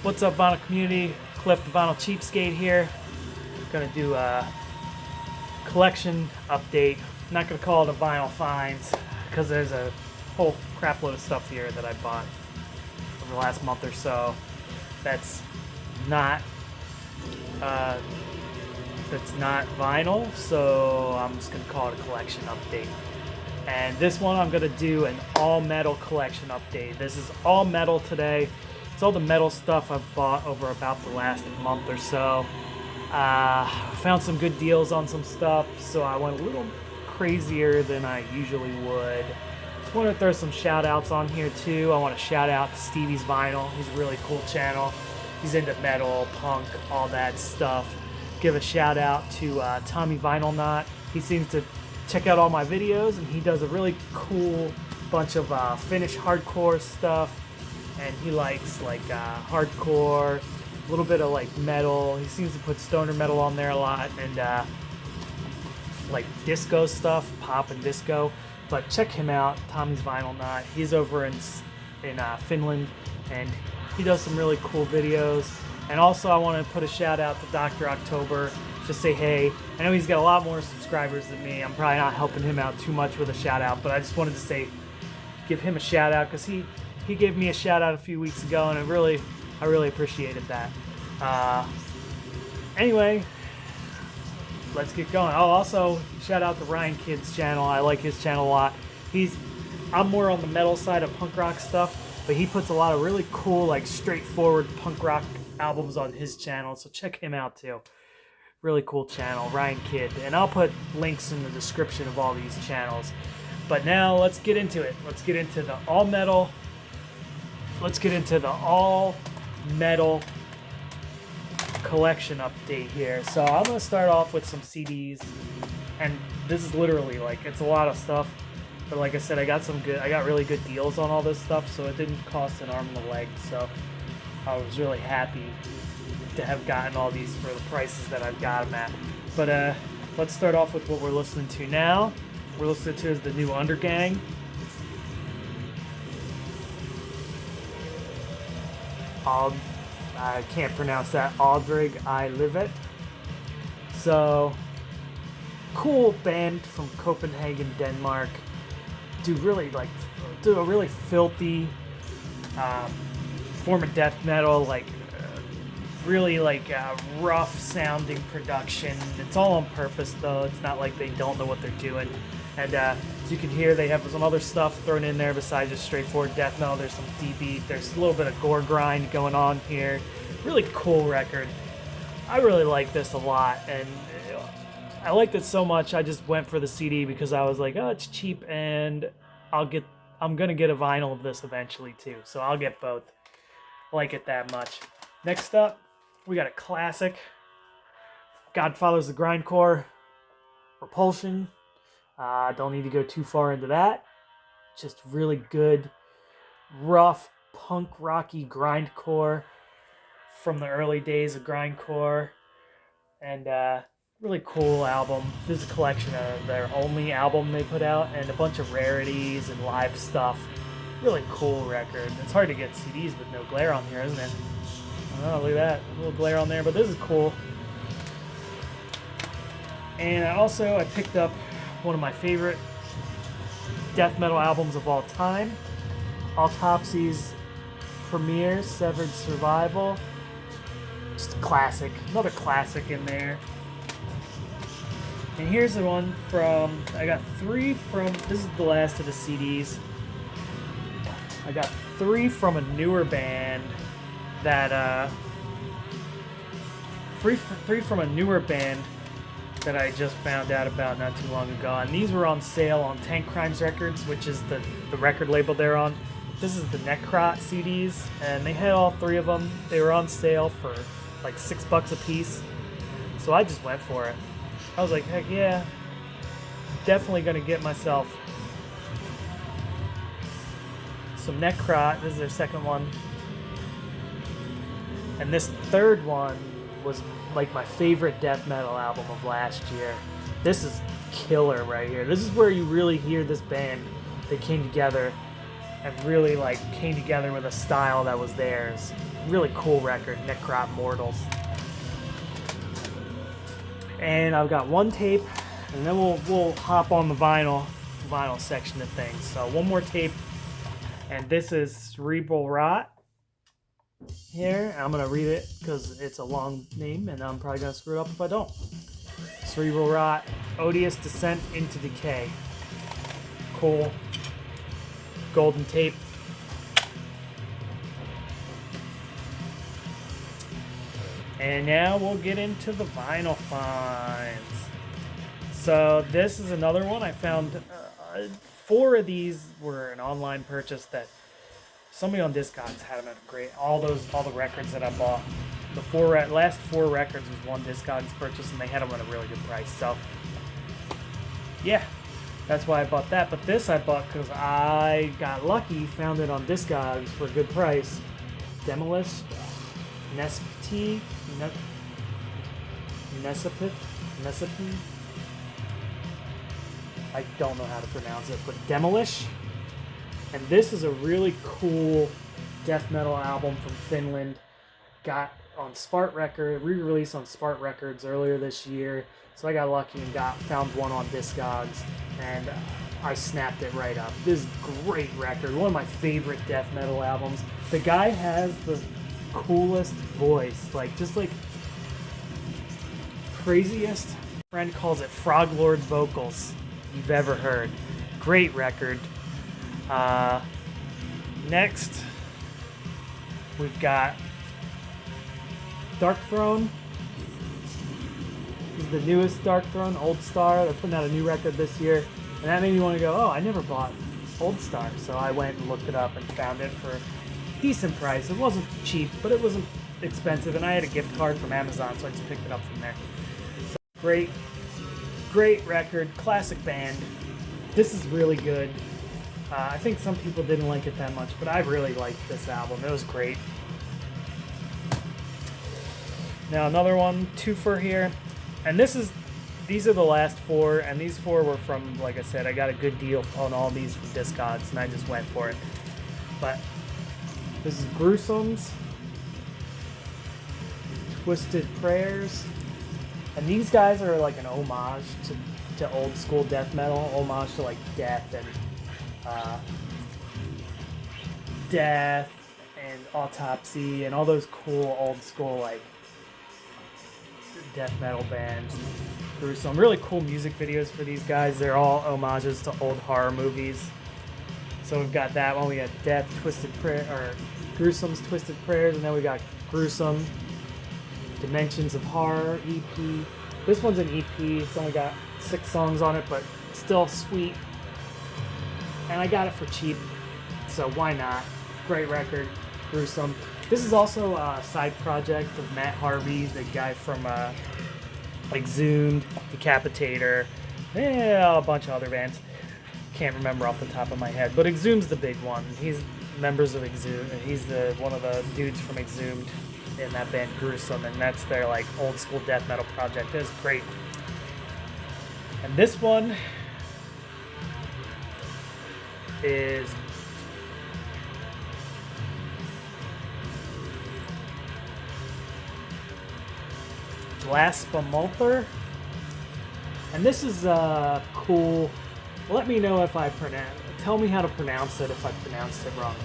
What's up, vinyl community? Cliff the Vinyl Cheapskate here. Gonna do a collection update. I'm not gonna call it a vinyl finds because there's a whole crap load of stuff here that I bought over the last month or so. That's not vinyl, so I'm just gonna call it a collection update. And this one I'm gonna do an all metal collection update. This is all metal today. It's all the metal stuff I've bought over about the last month or so. Found some good deals on some stuff, so I went a little crazier than I usually would. I want to throw some shout outs on here too. I want to shout out to Stevie's Vinyl. He's a really cool channel. He's into metal, punk, all that stuff. Give a shout out to Tommy Vinylnaut. He seems to check out all my videos, and he does a really cool bunch of Finnish hardcore stuff. And he likes like hardcore, a little bit of like metal. He seems to put stoner metal on there a lot, and like disco stuff, pop and disco. But check him out, Tommy's Vinylnaut. He's over in Finland, and he does some really cool videos. And also, I want to put a shout out to Dr.oktober. Just say hey. I know he's got a lot more subscribers than me. I'm probably not helping him out too much with a shout out, but I just wanted to give him a shout out because he gave me a shout out a few weeks ago, and I really appreciated that. Anyway, let's get going. Oh, also shout out to Ryan Kidd's channel. I like his channel a lot. I'm more on the metal side of punk rock stuff, but he puts a lot of really cool, like straightforward punk rock albums on his channel. So check him out too. Really cool channel, Ryan Kidd. And I'll put links in the description of all these channels. But now let's get into it. Let's get into the all metal. Let's get into the all metal collection update here. So I'm going to start off with some CDs, and this is literally like, it's a lot of stuff, but like I said, I got really good deals on all this stuff, so it didn't cost an arm and a leg. So I was really happy to have gotten all these for the prices that I've got them at. But let's start off with what we're listening to now. We're listening to is the new Undergang. I can't pronounce that. Aldrig I Live It. So, cool band from Copenhagen, Denmark. Do a really filthy form of death metal, really rough sounding production. It's all on purpose though. It's not like they don't know what they're doing. And as you can hear, they have some other stuff thrown in there besides just straightforward death metal. There's some D-beat, there's a little bit of gore grind going on here. Really cool record. I really like this a lot, and I liked it so much I just went for the CD because I was like, oh, it's cheap, and I'm gonna get a vinyl of this eventually too, so I'll get both. I like it that much. Next up, we got a classic. Godfathers of Grindcore, Repulsion. Don't need to go too far into that. Just really good, rough, punk rocky grindcore from the early days of grindcore. And really cool album. This is a collection of their only album they put out, and a bunch of rarities and live stuff. Really cool record. It's hard to get CDs with no glare on here, isn't it? Oh, look at that. A little glare on there, but this is cool. And I picked up one of my favorite death metal albums of all time, Autopsy's Premiere, Severed Survival. Just a classic, another classic in there. And here's the one I got three from, this is the last of the CDs. I got three from a newer band that, three from a newer band that I just found out about not too long ago, and these were on sale on Tank Crimes Records, which is the record label they're on. This is the Necrot CDs, and they had all three of them. They were on sale for like $6 a piece, so I just went for it. I was like, heck yeah, definitely gonna get myself some Necrot. This is their second one, and this third one was like my favorite death metal album of last year. This is killer right here. This is where you really hear this band. They came together and really like came together with a style that was theirs. Really cool record, Necrot Mortals. And I've got one tape, and then we'll hop on the vinyl section of things. So one more tape, and this is Cerebral Rot. Here, I'm gonna read it because it's a long name, and I'm probably gonna screw it up if I don't. Cerebral Rot, Odious Descent into Decay. Cool. Golden tape. And now we'll get into the vinyl finds. So this is another one I found. 4 of these were an online purchase that somebody on Discogs had them at great. All the records that I bought. The last 4 records was one Discogs purchase, and they had them at a really good price. So yeah, that's why I bought that. But this I bought because I got lucky, found it on Discogs for a good price. Demolish, Nespti. Nesipith? I don't know how to pronounce it, but Demolish. And this is a really cool death metal album from Finland. Got on Svart Record, re-released on Svart Records earlier this year. So I got lucky and found one on Discogs, and I snapped it right up. This is a great record, one of my favorite death metal albums. The guy has the coolest voice, just craziest. My friend calls it Frog Lord vocals you've ever heard. Great record. Next we've got Dark Throne. This is the newest Dark Throne, Old Star. They're putting out a new record this year, and that made me want to go, oh, I never bought Old Star. So I went and looked it up and found it for decent price. It wasn't cheap, but it wasn't expensive, and I had a gift card from Amazon, so I just picked it up from there. So great record, classic band. This is really good. I think some people didn't like it that much, but I really liked this album. It was great. Now another one, twofer here, and these are the last 4, and these 4 were from, like I said, I got a good deal on all these from Discogs, and I just went for it. But this is Gruesomes, Twisted Prayers, and these guys are like an homage to old school death metal, homage to like Death and Autopsy and all those cool old school like death metal bands. Gruesome, really cool music videos for these guys. They're all homages to old horror movies. So we've got that one. We got Death, Twisted Prayer, or Gruesome's Twisted Prayers, and then we got Gruesome, Dimensions of Horror EP. This one's an EP. It's only got 6 songs on it, but still sweet. And I got it for cheap, so why not? Great record, Gruesome. This is also a side project of Matt Harvey, the guy from Exhumed, Decapitator, a bunch of other bands. Can't remember off the top of my head, but Exhumed's the big one. He's members of Exhumed. He's one of the dudes from Exhumed in that band Gruesome, and that's their like old school death metal project. It's great. And this one is Blasphemother, and this is cool. Let me know if tell me how to pronounce it if I pronounced it wrong.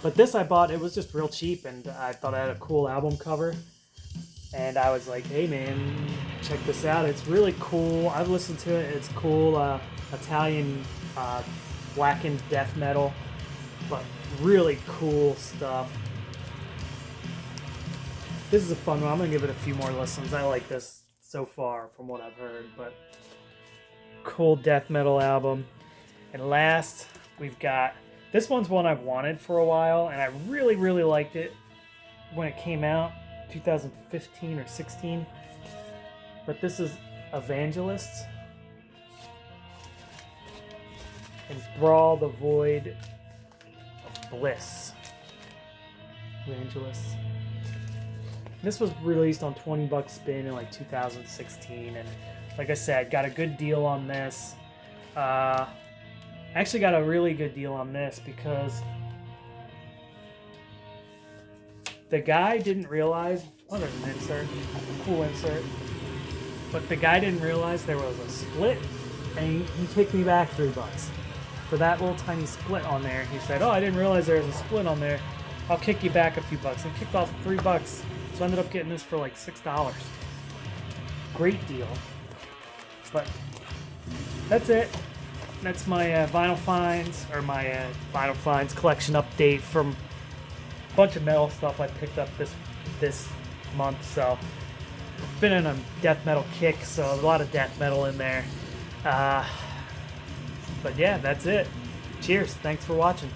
But this I bought, it was just real cheap, and I thought it had a cool album cover. And I was like, hey man, check this out. It's really cool. I've listened to it. It's cool Italian blackened death metal, but really cool stuff. This is a fun one. I'm going to give it a few more listens. I like this so far from what I've heard, but cool death metal album. And last, we've got, this one's one I've wanted for a while, and I really, really liked it when it came out, 2015 or 16. But this is Evangelists. Enthrall the Void of Bliss. Evangelists. This was released on 20 Bucks Spin in like 2016, and like I said, got a good deal on this. Actually got a really good deal on this because The guy didn't realize. Oh, there's an insert. Cool insert. But the guy didn't realize there was a split, and he kicked me back $3 for that little tiny split on there. He said, "Oh, I didn't realize there was a split on there. I'll kick you back a few bucks." And kicked off $3, so I ended up getting this for like $6. Great deal. But that's it. That's my vinyl finds, or my vinyl finds collection update from a bunch of metal stuff I picked up this month. So been in a death metal kick, so a lot of death metal in there. But yeah, that's it. Cheers. Thanks for watching.